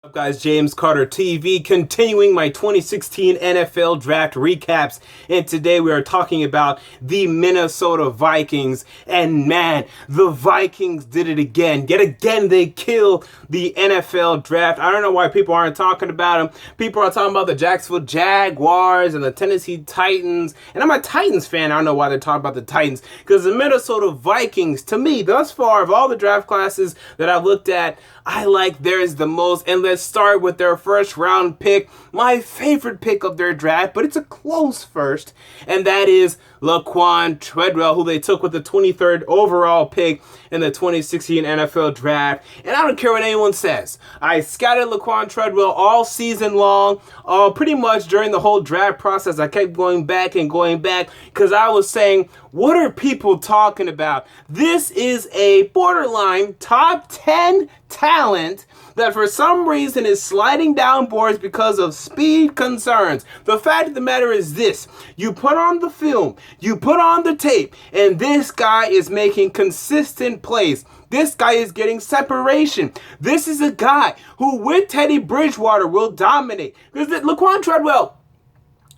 Up guys, James Carter TV, continuing my 2016 NFL draft recaps, and today we are talking about the Minnesota Vikings. And man, the Vikings did it again. Yet again, they kill the NFL draft. I don't know why people aren't talking about them. People are talking about the Jacksonville Jaguars and the Tennessee Titans, and I'm a Titans fan. I don't know why they're talking about the Titans, because the Minnesota Vikings, to me, thus far, of all the draft classes that I've looked at, I like theirs the most. And let's start with their first round pick, my favorite pick of their draft, but it's a close first, and that is Laquon Treadwell, who they took with the 23rd overall pick in the 2016 NFL draft. And I don't care what anyone says, I scouted Laquon Treadwell all season long, pretty much during the whole draft process. I kept going back and going back because I was saying, what are people talking about? This is a borderline top 10 talent that for some reason is sliding down boards because of speed concerns. The fact of the matter is this: you put on the film, you put on the tape, and this guy is making consistent plays. This guy is getting separation. This is a guy who, with Teddy Bridgewater, will dominate. Because Laquon Treadwell,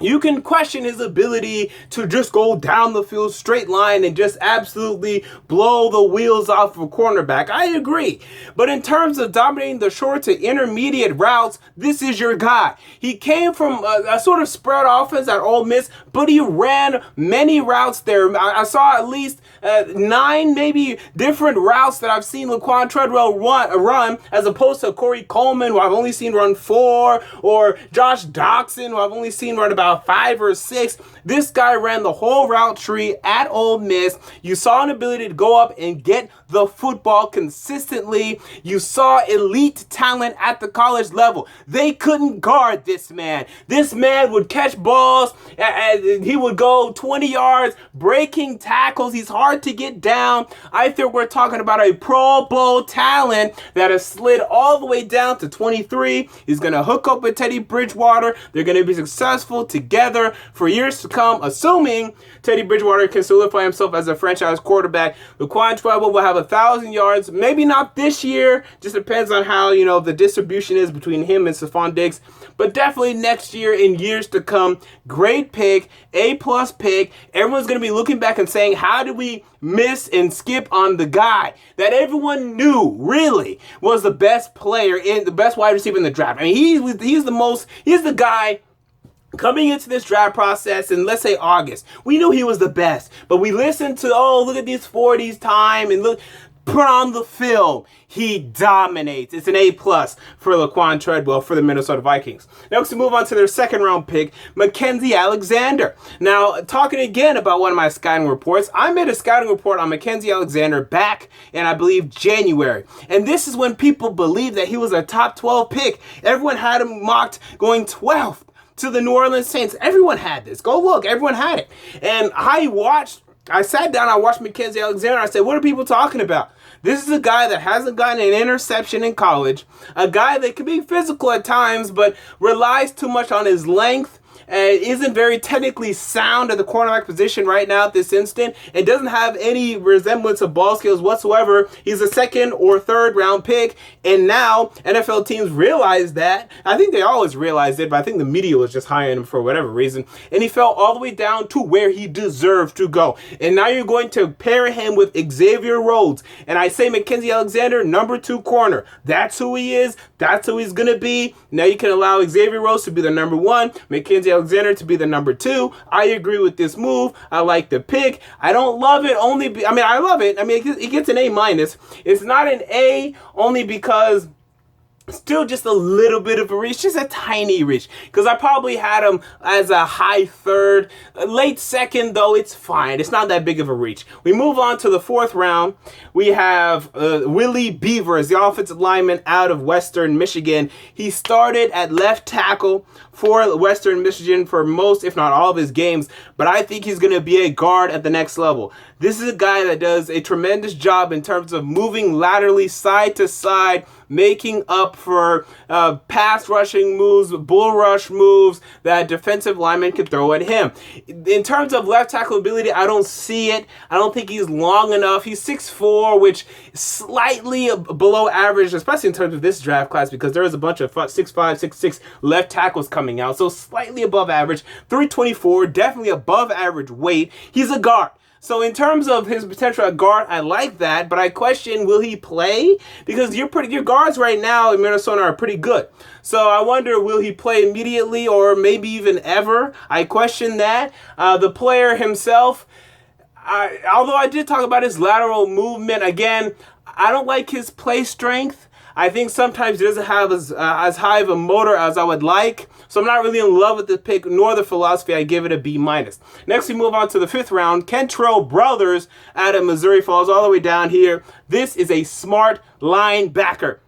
you can question his ability to just go down the field straight line and just absolutely blow the wheels off of a cornerback. I agree. But in terms of dominating the short to intermediate routes, this is your guy. He came from a sort of spread offense at Ole Miss, but he ran many routes there. I saw at least 9 maybe different routes that I've seen Laquon Treadwell run, as opposed to Corey Coleman, who I've only seen run 4, or Josh Doxson, who I've only seen run about 5 or 6. This guy ran the whole route tree at Ole Miss. You saw an ability to go up and get the football consistently. You saw elite talent at the college level. They couldn't guard this man. This man would catch balls, and he would go 20 yards, breaking tackles. He's hard to get down. I think we're talking about a Pro Bowl talent that has slid all the way down to 23. He's going to hook up with Teddy Bridgewater. They're going to be successful together for years to come, assuming Teddy Bridgewater can solidify himself as a franchise quarterback. Laquon Treadwell will have 1,000 yards, maybe not this year, just depends on how, the distribution is between him and Stephon Diggs, but definitely next year and years to come. Great pick, A+ pick. Everyone's going to be looking back and saying, how did we miss and skip on the guy that everyone knew really was the best player, in the best wide receiver in the draft? I mean, he's the guy coming into this draft process in, let's say, August. We knew he was the best, but we listened to, look at these 40s time, and look, put on the film. He dominates. It's an A+ for Laquon Treadwell for the Minnesota Vikings. Next, we move on to their second round pick, Mackensie Alexander. Now, talking again about one of my scouting reports, I made a scouting report on Mackensie Alexander back in, I believe, January. And this is when people believed that he was a top 12 pick. Everyone had him mocked going 12th to the New Orleans Saints. Everyone had this. Go look. Everyone had it. And I sat down, I watched Mackensie Alexander, I said, what are people talking about? This is a guy that hasn't gotten an interception in college, a guy that can be physical at times, but relies too much on his length, isn't very technically sound at the cornerback position right now at this instant, and doesn't have any resemblance of ball skills whatsoever. He's a second or third round pick, and now NFL teams realize that. I think they always realized it, but I think the media was just high on him for whatever reason, and he fell all the way down to where he deserved to go. And now you're going to pair him with Xavier Rhodes, and I say Mackensie Alexander, number 2 corner. That's who he is. That's who he's going to be. Now you can allow Xavier Rhodes to be the number 1, Mackensie Alexander to be the number 2. I agree with this move. I like the pick. I don't love it I love it. It gets an A-. It's not an A only because still just a little bit of a reach, just a tiny reach, because I probably had him as a high 3rd, late 2nd, though it's fine. It's not that big of a reach. We move on to the 4th round. We have Willie Beavers, the offensive lineman out of Western Michigan. He started at left tackle for Western Michigan for most, if not all, of his games, but I think he's going to be a guard at the next level. This is a guy that does a tremendous job in terms of moving laterally side to side, making up for pass rushing moves, bull rush moves that defensive linemen can throw at him. In terms of left tackle ability, I don't see it. I don't think he's long enough. He's 6'4", which is slightly below average, especially in terms of this draft class, because there is a bunch of 6'5", 6'6" left tackles coming out, so slightly above average. 324, definitely above average weight. He's a guard. So in terms of his potential at guard, I like that, but I question, will he play? Because your guards right now in Minnesota are pretty good. So I wonder, will he play immediately or maybe even ever? I question that. The player himself, although I did talk about his lateral movement, again, I don't like his play strength. I think sometimes he doesn't have as high of a motor as I would like. So I'm not really in love with the pick nor the philosophy. I give it a B-. Next, we move on to the 5th round. Kentrell brothers out of Missouri falls all the way down here. This is a smart linebacker.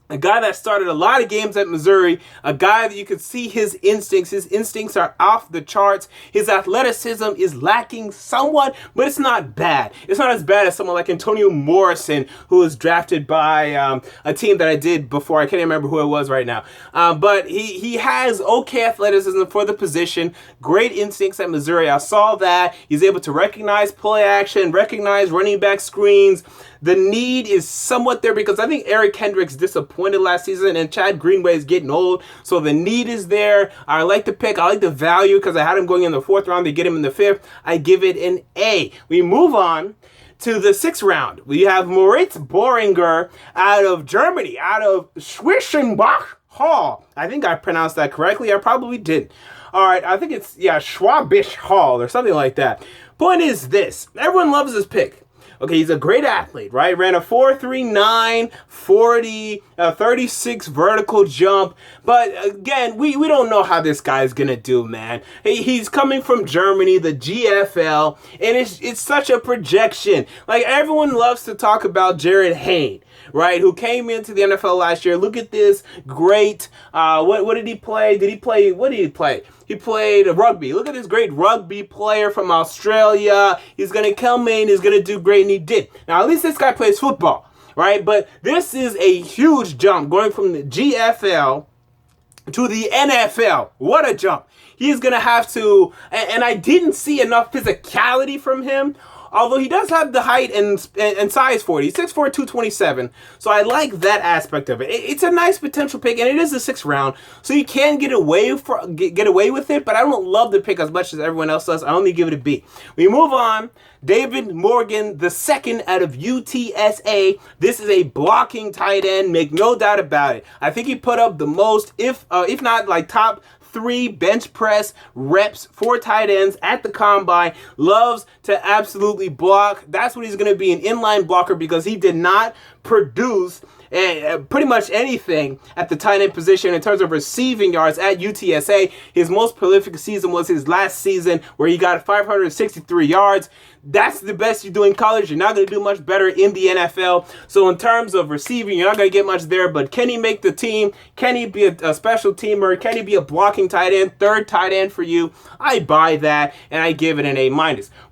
A guy that started a lot of games at Missouri, a guy that you could see his instincts. His instincts are off the charts. His athleticism is lacking somewhat, but it's not bad. It's not as bad as someone like Antonio Morrison, who was drafted by a team that I did before. I can't remember who it was right now. But he has okay athleticism for the position, great instincts at Missouri. I saw that. He's able to recognize play action, recognize running back screens. The need is somewhat there because I think Eric Kendricks disappointed last season and Chad Greenway is getting old. So the need is there. I like the pick. I like the value because I had him going in the 4th round. They get him in the 5th. I give it an A. We move on to the 6th round. We have Moritz Bohringer out of Germany, out of Schwischenbach Hall. I think I pronounced that correctly. I probably didn't. All right, I think it's, Schwabisch Hall or something like that. Point is this. Everyone loves this pick. Okay, he's a great athlete, right? Ran a 4.39, 40, 36 vertical jump. But again, we don't know how this guy's going to do, man. He's coming from Germany, the GFL, and it's such a projection. Like, everyone loves to talk about Jared Hayne, right, who came into the NFL last year. Look at this great, what did he play? What did he play? He played rugby. Look at this great rugby player from Australia. He's going to come in. He's going to do great, and he did. Now, at least this guy plays football, right? But this is a huge jump going from the GFL to the NFL. What a jump. He's going to have to, and I didn't see enough physicality from him. Although he does have the height and size for it. He's 6'4", 227. So I like that aspect of it. It's a nice potential pick, and it is the 6th round. So you can get away with it, but I don't love the pick as much as everyone else does. I only give it a B. We move on. David Morgan, the 2nd out of UTSA. This is a blocking tight end. Make no doubt about it. I think he put up the most, if not like top 3 bench press reps for tight ends at the combine. Loves to absolutely block. That's what he's going to be, an inline blocker, because he did not produce pretty much anything at the tight end position in terms of receiving yards at UTSA. His most prolific season was his last season, where he got 563 yards. That's the best you do in college. You're not going to do much better in the NFL. So in terms of receiving, you're not going to get much there. But can he make the team? Can he be a special teamer? Can he be a blocking tight end? 3rd tight end for you? I buy that, and I give it an A-.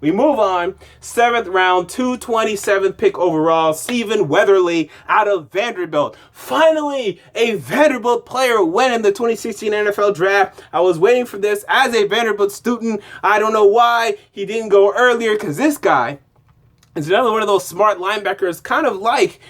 We move on. 7th round, 227th pick overall. Stephen Weatherly out of Vanderbilt. Finally, a Vanderbilt player went in the 2016 NFL draft. I was waiting for this as a Vanderbilt student. I don't know why he didn't go earlier, because this guy is another one of those smart linebackers, kind of like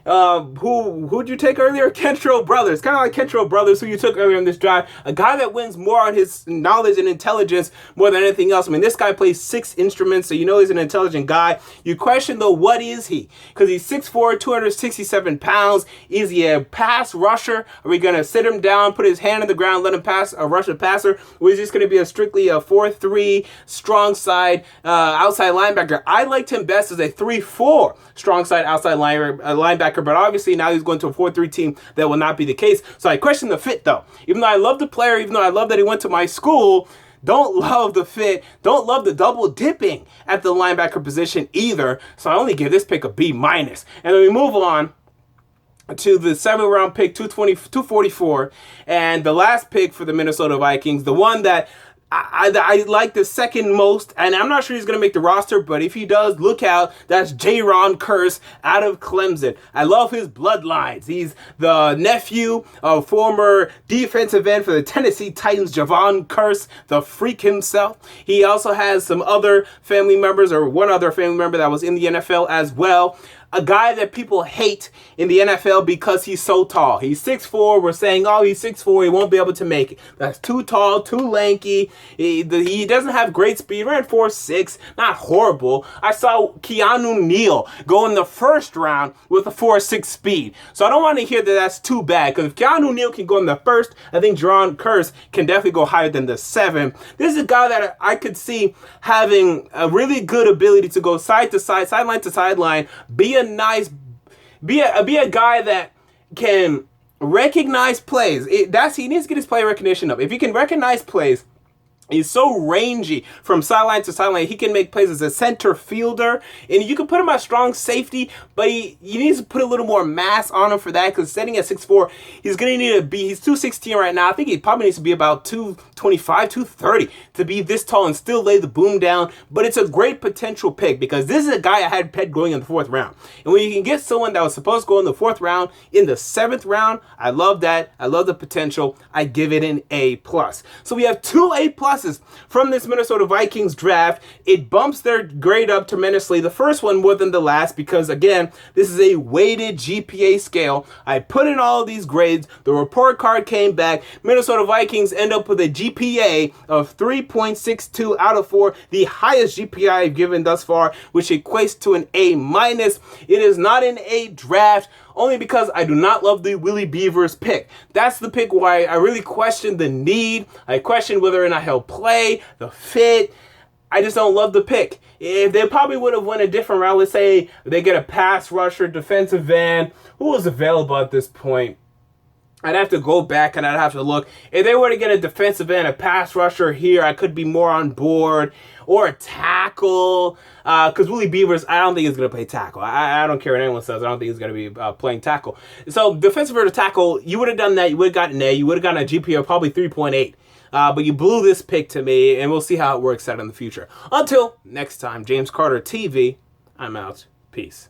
who'd you take earlier? Kentrell brothers. Kind of like Kentrell brothers, who you took earlier in this drive. A guy that wins more on his knowledge and intelligence more than anything else. I mean, this guy plays 6 instruments, so you know he's an intelligent guy. You question, though, what is he? Because he's 6'4", 267 pounds. Is he a pass rusher? Are we going to sit him down, put his hand on the ground, let him pass, rush a passer? Or is this going to be strictly a 4-3 strong side outside linebacker? I liked him best as a 3-4 strong side outside linebacker, but obviously now he's going to a 4-3 team. That will not be the case. So I question the fit, though. Even though I love the player, even though I love that he went to my school, don't love the fit, don't love the double dipping at the linebacker position either. So I only give this pick a B-. And then we move on to the 7th round pick, 244, and the last pick for the Minnesota Vikings, the one that I like the second most, and I'm not sure he's going to make the roster, but if he does, look out. That's Jayron Kearse out of Clemson. I love his bloodlines. He's the nephew of former defensive end for the Tennessee Titans, Jayron Kearse, the freak himself. He also has some other family members, or one other family member that was in the NFL as well. A guy that people hate in the NFL because he's so tall. He's 6'4". We're saying, oh, he's 6'4". He won't be able to make it. That's too tall, too lanky. He doesn't have great speed. Ran 4.6. Not horrible. I saw Keanu Neal go in the first round with a 4.6 speed. So I don't want to hear that that's too bad. Because if Keanu Neal can go in the first, I think Jayron Kearse can definitely go higher than the 7. This is a guy that I could see having a really good ability to go side to side, sideline to sideline, be a guy that can recognize plays. He needs to get his play recognition up. If he can recognize plays, he's so rangy from sideline to sideline. He can make plays as a center fielder, and you can put him at strong safety, but he needs to put a little more mass on him for that, because setting at 6'4", he's going to need to be, he's 216 right now. I think he probably needs to be about 225, 230 to be this tall and still lay the boom down, but it's a great potential pick, because this is a guy I had pegged going in the 4th round. And when you can get someone that was supposed to go in the 4th round in the 7th round, I love that. I love the potential. I give it an A+. So we have 2 A+ from this Minnesota Vikings draft. It bumps their grade up tremendously. The first one more than the last, because again, this is a weighted GPA scale. I put in all of these grades. The report card came back. Minnesota Vikings end up with a GPA of 3.62 out of 4, the highest GPA I've given thus far, which equates to an A-. It is not an A draft, only because I do not love the Willie Beavers pick. That's the pick why I really question the need. I question whether or not he'll play, the fit. I just don't love the pick. If they probably would have went a different route, let's say they get a pass rusher, defensive end, who was available at this point? I'd have to go back and I'd have to look. If they were to get a defensive end, a pass rusher here, I could be more on board. Or a tackle, because Willie Beavers, I don't think he's going to play tackle. I don't care what anyone says. I don't think he's going to be playing tackle. So defensive or tackle, you would have done that. You would have gotten an A. You would have gotten a GPA of probably 3.8. But you blew this pick to me, and we'll see how it works out in the future. Until next time, James Carter TV, I'm out. Peace.